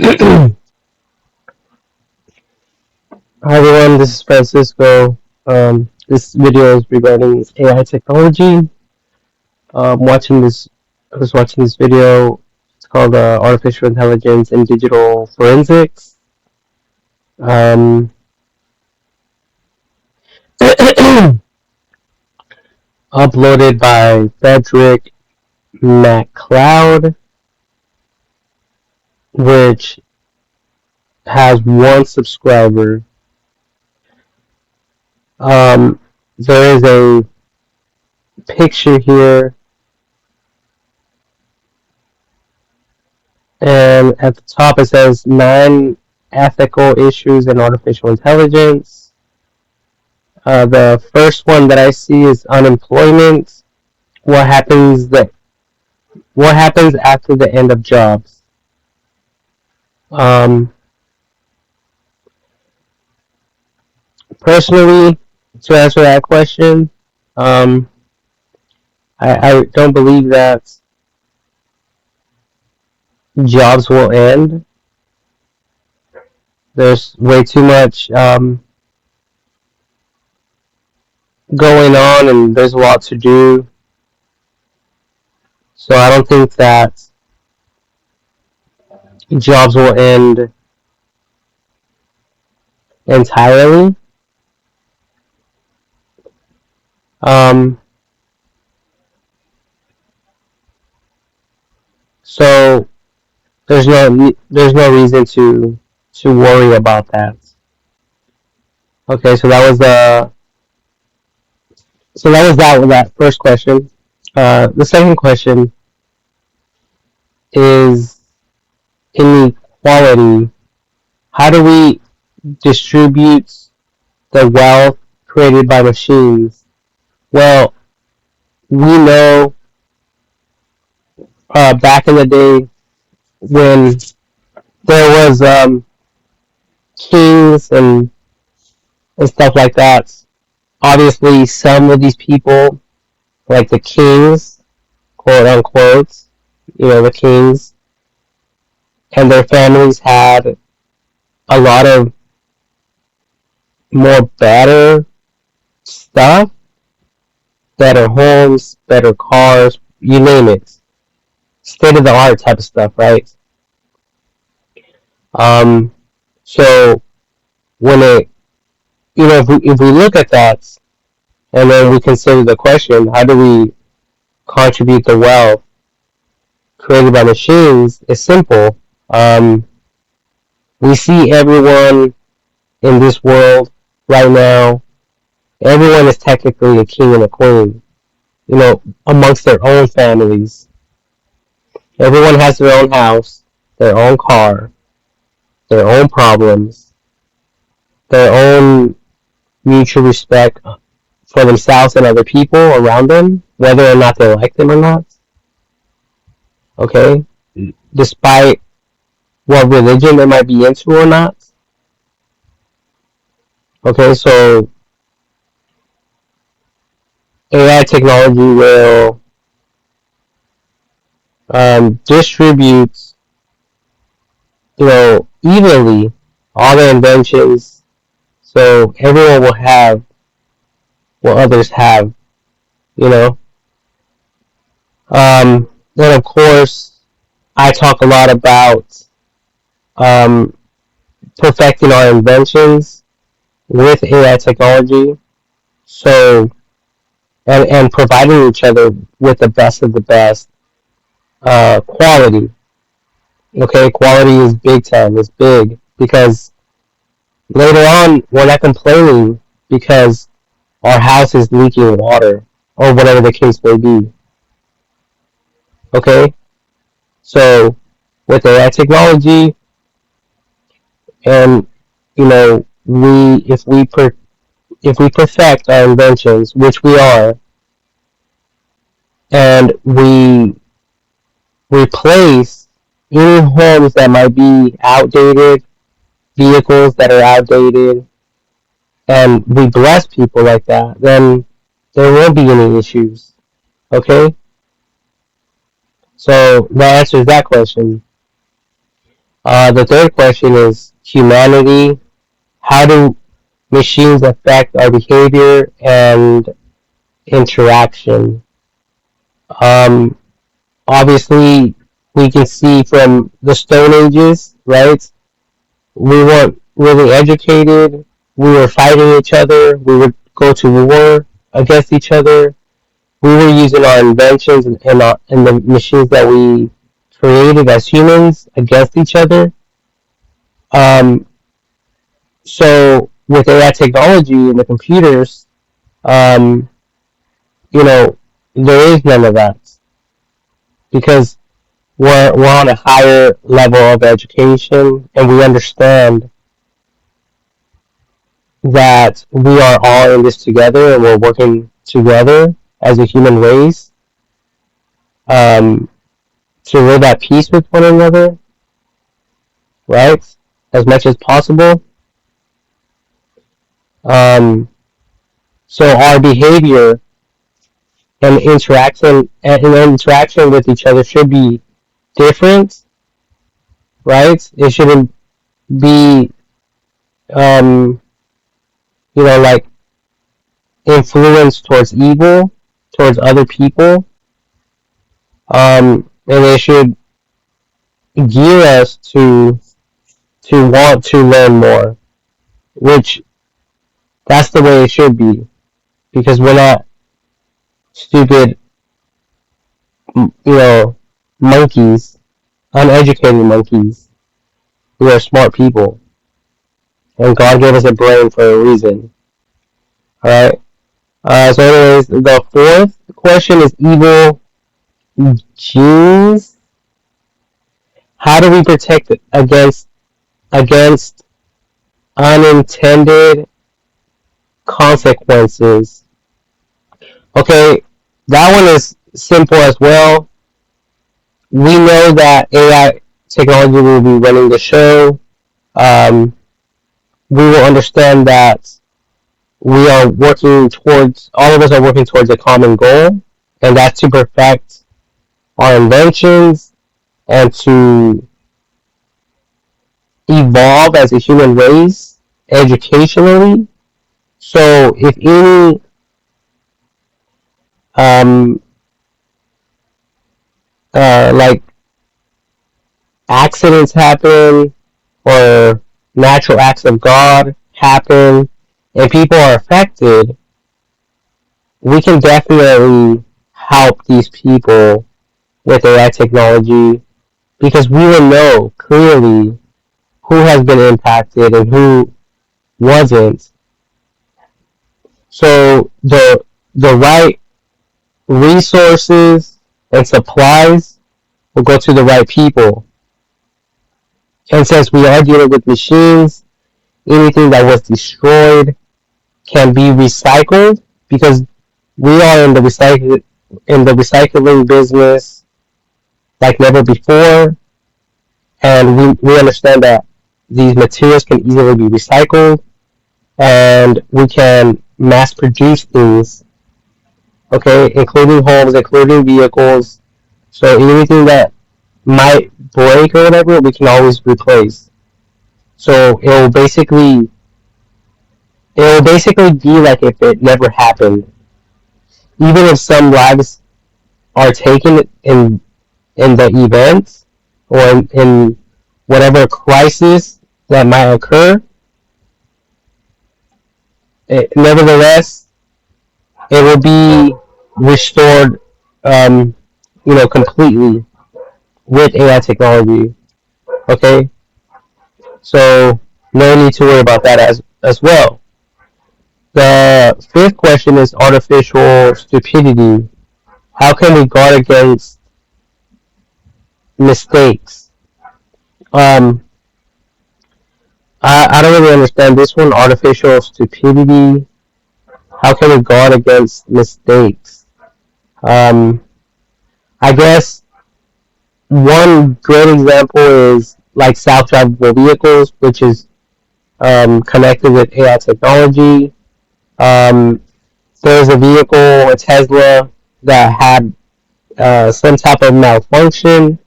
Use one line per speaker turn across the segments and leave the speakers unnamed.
Hi everyone, this is Francisco. This video is regarding AI technology. Watching this, I was watching this video. It's called "Artificial Intelligence and Digital Forensics." Um, Uploaded by Frederick MacLeod, which has one subscriber. Um, there is a picture here, and at the top it says 9 ethical issues in artificial intelligence. The first one that I see is unemployment. What happens that what happens after the end of jobs? Um, Personally, to answer that question, um, I don't believe that jobs will end. There's way too much going on, and there's a lot to do. So I don't think that jobs will end entirely. Um, so there's no reason to worry about that. Okay, that with that first question. The second question is inequality. How do we distribute the wealth created by machines? Well, we know back in the day when there was kings and stuff like that. Obviously, some of these people, like the kings, quote unquote, the kings and their families had a lot of more better stuff, better homes, better cars, you name it, state of the art type of stuff, right? Um, so when if we look at that and then we consider the question, how do we contribute the wealth created by machines? It's simple. Um, we see everyone in this world right now. Everyone is technically a king and a queen, amongst their own families. Everyone has their own house, their own car, their own problems, their own mutual respect for themselves and other people around them, whether or not they like them or not. Okay? Despite what religion they might be into or not. Okay, so AI technology will distribute, evenly all the inventions, so everyone will have what others have, you know. Then of course, I talk a lot about um, perfecting our inventions with AI technology, so and providing each other with the best of the best quality. Okay, quality is big time. It's big because later on we're not complaining because our house is leaking water or whatever the case may be. Okay, so with AI technology, and we if we perfect our inventions, which we are, and we replace any homes that might be outdated, vehicles that are outdated, and we bless people like that, then there won't be any issues. Okay, so that answers that question. The third question is humanity. How do machines affect our behavior and interaction? Um, Obviously, we can see from the Stone Ages, right? We weren't really educated. We were fighting each other. We would go to war against each other. We were using our inventions and the machines that we created as humans against each other. Um, so with AI technology and the computers, um, you know, there is none of that because we're on a higher level of education and we understand that we are all in this together and we're working together as a human race um, to live at peace with one another, right? As much as possible. Um, so our behavior and interaction with each other should be different, right? It shouldn't be um, like influence towards evil, towards other people, and it should gear us to want to learn more, which that's the way it should be, because we're not stupid, monkeys, uneducated monkeys. We are smart people, and God gave us a brain for a reason. All right. So, anyways, the fourth question is evil genes. How do we protect against unintended consequences? Okay, that one is simple as well. We know that AI technology will be running the show. Um, we will understand that all of us are working towards a common goal, and that's to perfect our inventions and to evolve as a human race educationally. So if any um, like accidents happen or natural acts of God happen and people are affected, we can definitely help these people with AI technology because we will know clearly who has been impacted and who wasn't. So the right resources and supplies will go to the right people. And since we are dealing with machines, anything that was destroyed can be recycled because we are in the recycling business like never before, and we understand that these materials can easily be recycled, and we can mass produce things, okay, including homes, including vehicles. So anything that might break or whatever, we can always replace. So it will basically be like if it never happened. Even if some lives are taken in the event or in whatever crisis that might occur, nevertheless, it will be restored, um, completely with AI technology. Okay, so no need to worry about that as well. The fifth question is artificial stupidity. How can we guard against mistakes? Um, I don't really understand this one. Artificial stupidity. How can we guard against mistakes? Um, I guess one great example is like self-drivable vehicles, which is connected with AI technology. Um, there's a vehicle, a Tesla, that had some type of malfunction,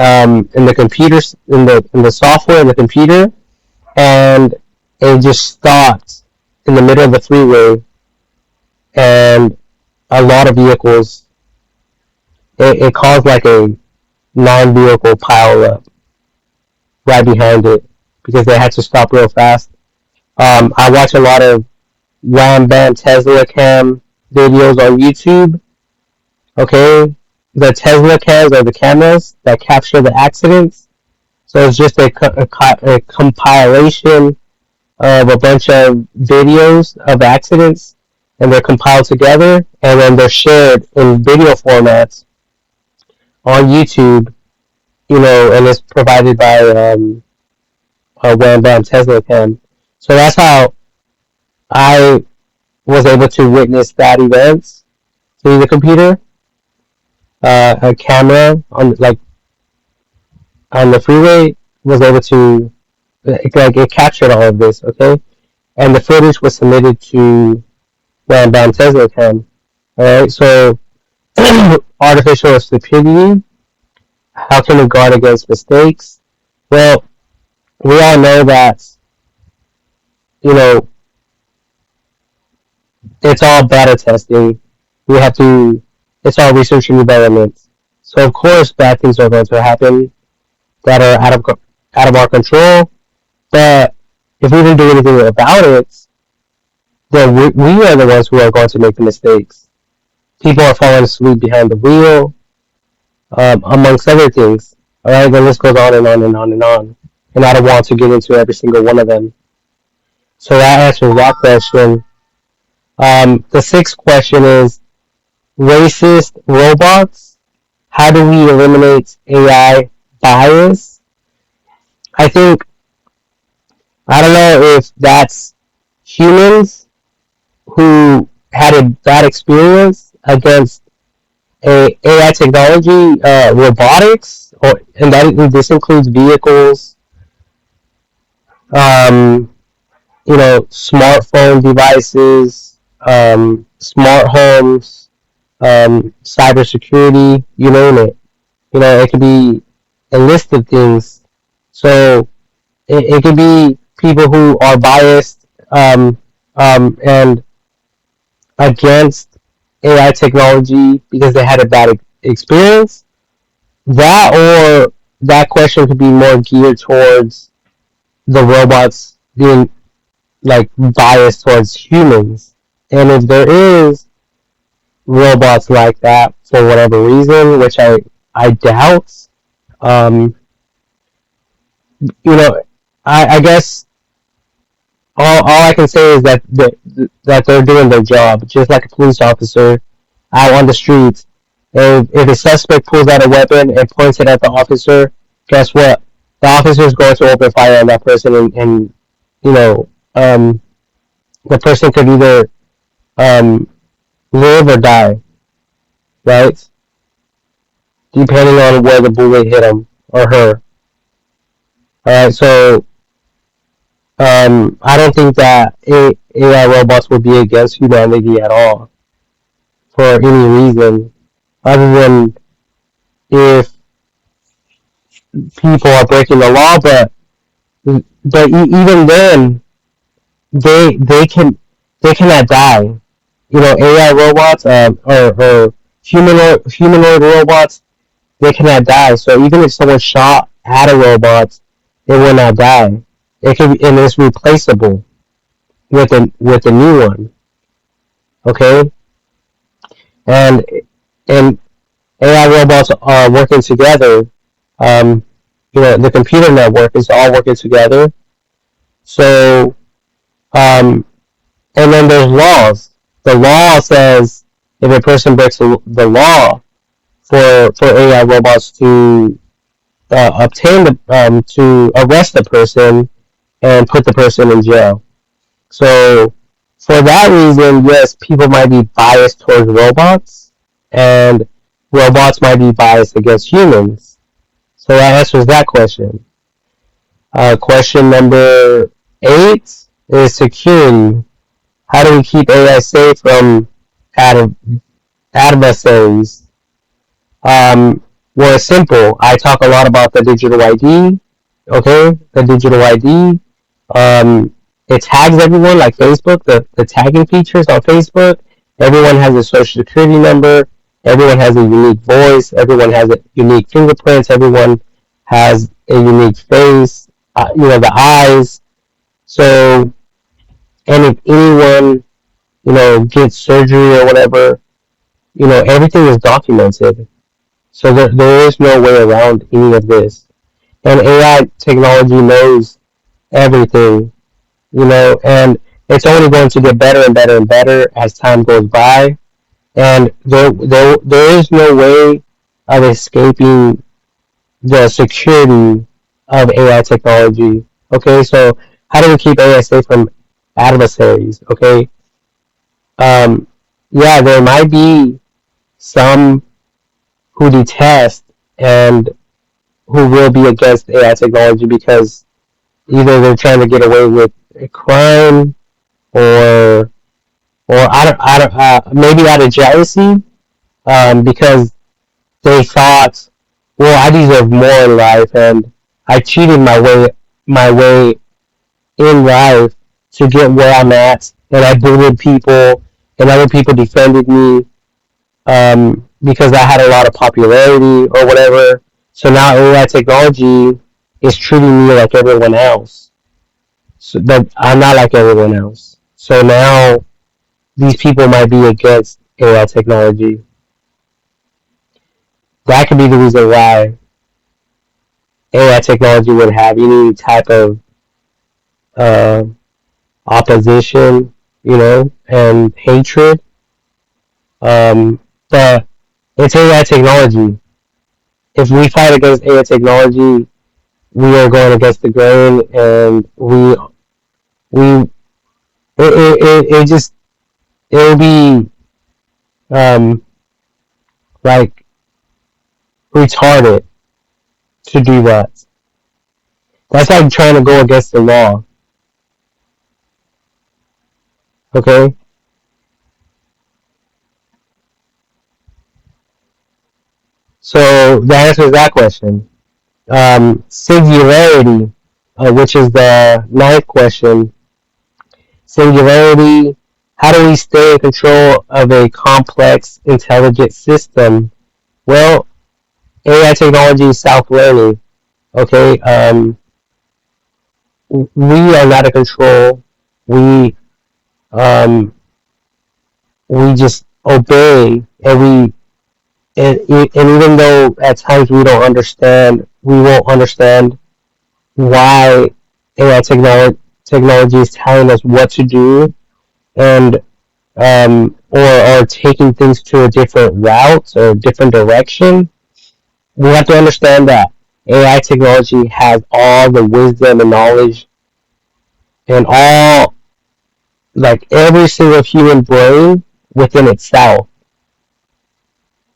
in the computers, in the software in the computer, and it just stopped in the middle of the freeway, and a lot of vehicles. It caused like a non-vehicle pile up right behind it because they had to stop real fast. I watch a lot of Wham Bam Tesla Cam videos on YouTube. Okay, the Tesla cams are the cameras that capture the accidents. So it's just a compilation of a bunch of videos of accidents, and they're compiled together, and then they're shared in video formats on YouTube. And it's provided by Wham Bam Tesla Cam. So that's how I was able to witness that event through the computer. A camera on the freeway was able to it captured all of this, okay, and the footage was submitted to Wham Bam Tesla Cam. All right, so artificial stupidity. How can we guard against mistakes? Well, we all know that it's all beta testing. We have to. It's all research and development. So of course, bad things are going to happen that are out of our control. But if we didn't do anything about it, then we are the ones who are going to make the mistakes. People are falling asleep behind the wheel, amongst other things. All right, the list goes on and on and on and on. And I don't want to get into every single one of them. So that answers that question. The sixth question is racist robots. How do we eliminate AI bias? I think, I don't know if that's humans who had a bad experience against AI technology, robotics, and this includes vehicles, smartphone devices, smart homes, cybersecurity, you name it. It could be a list of things. So it could be people who are biased and against AI technology because they had a bad experience. That question could be more geared towards the robots being like biased towards humans. And if there is robots like that for whatever reason, which I doubt, um, I guess all I can say is that they're doing their job, just like a police officer out on the streets. If a suspect pulls out a weapon and points it at the officer, guess what? The officer is going to open fire on that person, and the person could either live or die, right? Depending on where the bullet hit him or her. Alright, so I don't think that AI robots would be against humanity at all for any reason other than if people are breaking the law. But even then, they cannot die. AI robots or humanoid robots, they cannot die. So even if someone shot at a robot, it will not die. It can be, and it's replaceable with a new one. Okay, and and AI robots are working together. The computer network is all working together. So, and then there's laws. The law says if a person breaks the law for AI robots to to arrest the person and put the person in jail. So for that reason, yes, people might be biased towards robots, and robots might be biased against humans. So that answers that question. Question number 8 is security. How do we keep AI safe from adversaries? Well, it's simple. I talk a lot about the digital ID. Okay, the digital ID. It tags everyone like Facebook. The tagging features on Facebook. Everyone has a social security number. Everyone has a unique voice. Everyone has a unique fingerprints. Everyone has a unique face. The eyes. So, and if anyone, gets surgery or whatever, everything is documented. So there is no way around any of this. And AI technology knows everything, and it's only going to get better and better and better as time goes by. And there is no way of escaping the security of AI technology. Okay, so how do we keep AI safe from adversaries? Okay, um, yeah, there might be some who detest and who will be against AI technology because either they're trying to get away with a crime or maybe out of jealousy, because they thought, well, I deserve more in life, and I cheated my way in life to get where I'm at, and I bullied people, and other people defended me, because I had a lot of popularity or whatever. So now AI technology is treating me like everyone else. So that I'm not like everyone else. So now these people might be against AI technology. That could be the reason why AI technology would have any type of uh, opposition, and hatred. But it's AI technology. If we fight against AI technology, we are going against the grain, and we it just it'll be um like retarded to do that. That's like trying to go against the law. Okay, so that answers that question. Singularity, which is the ninth question. Singularity. How do we stay in control of a complex, intelligent system? Well, AI technology is self-learning. Okay, we are not in control. We um, we just obey, and and even though at times we don't understand, we won't understand why AI technology is telling us what to do, and or taking things to a different route or different direction. We have to understand that AI technology has all the wisdom and knowledge and all, like every single human brain within itself.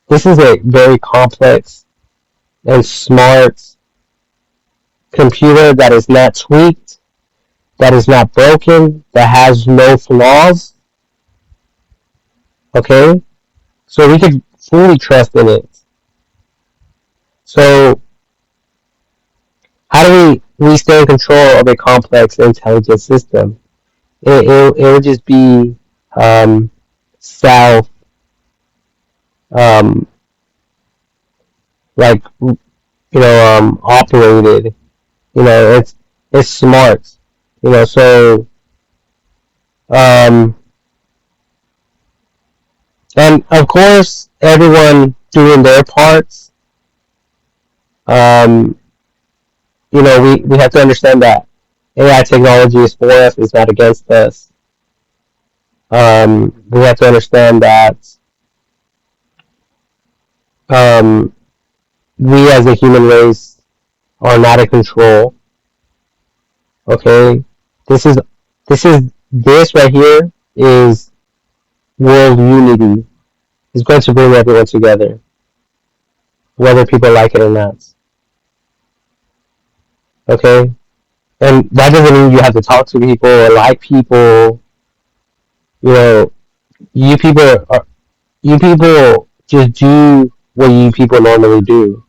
This is a very complex and smart computer that is not tweaked, that is not broken, that has no flaws. Okay? So we can fully trust in it. So how do we stay in control of a complex intelligent system? It would just be self, um, like, operated. It's smart. So um, and of course everyone doing their parts. Um, we have to understand that AI technology is for us, it's not against us. We have to understand that um, we as a human race are not in control. Okay, this is this right here is world unity. It's going to bring everyone together, whether people like it or not. Okay, and that doesn't mean you have to talk to people or like people. You know, you people are you people just do what you people normally do.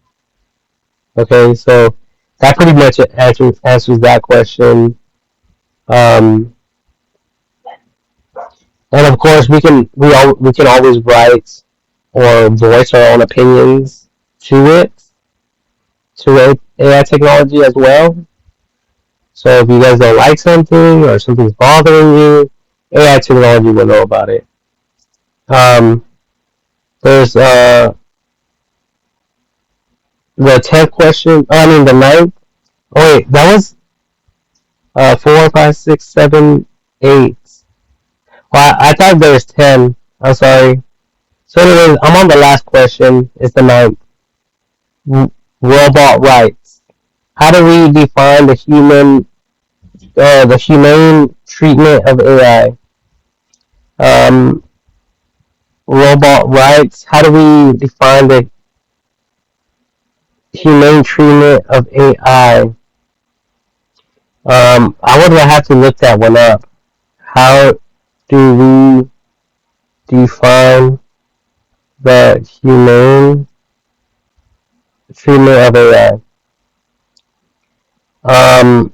Okay, so that pretty much answers that question. Um, and of course, we can always write or voice our own opinions to it, to AI technology as well. So if you guys don't like something or something's bothering you, AI technology will know about it. Um, there's the 10th question. Oh, I mean the ninth. Oh wait, that was 4, 5, 6, 7, 8. Well, I thought there was 10. I'm sorry. So anyways, I'm on the last question. It's the ninth. Robot rights. How do we define the humane treatment of AI? Um, robot rights. How do we define the humane treatment of AI? I would have to look that one up. How do we define the humane treatment of AI? Um,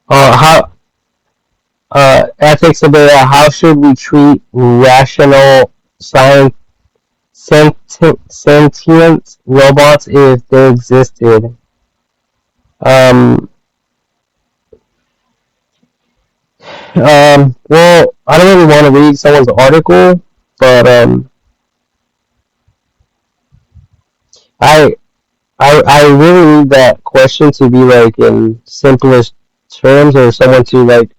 how ethics of AI? How should we treat rational science sentient robots if they existed? Um, well, I don't really want to read someone's article, but I I really need that question to be like in simplest terms, or someone to like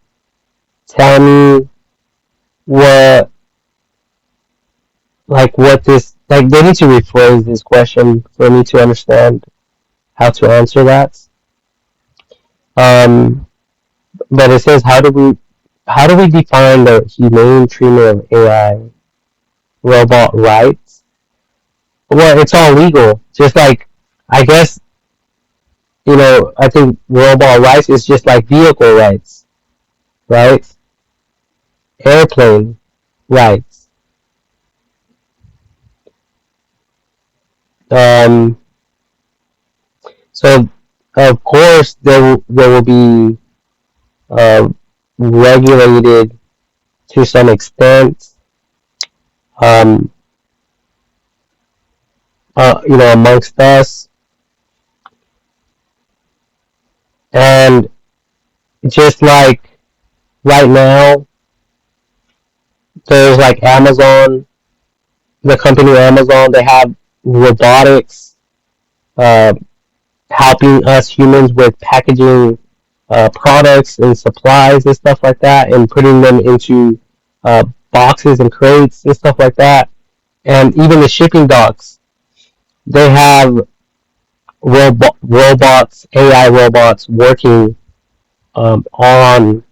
tell me what what this like they need to rephrase this question for me to understand how to answer that. Um, but it says how do we define the humane treatment of AI robot rights? Well, it's all legal. Just like I guess I think robot rights is just like vehicle rights, right? Airplane rights. Um, so of course there will be uh, regulated to some extent. Um, amongst us, and just like right now, there's like Amazon, the company Amazon. They have robotics uh, helping us humans with packaging products and supplies and stuff like that, and putting them into boxes and crates and stuff like that. And even the shipping docks, they have robots, AI robots working on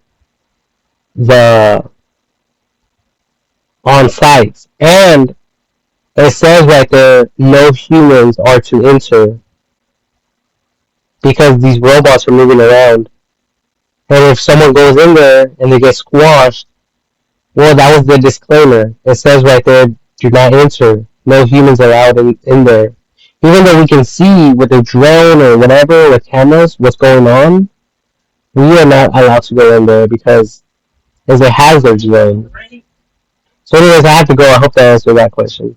the on sites, and it says right there no humans are to enter because these robots are moving around. And if someone goes in there and they get squashed, well, that was the disclaimer. It says right there, do not enter. No humans allowed in there. Even though we can see with a drone or whatever, with cameras, what's going on, we are not allowed to go in there because it's a hazard zone. So anyways, I have to go. I hope that answered that question.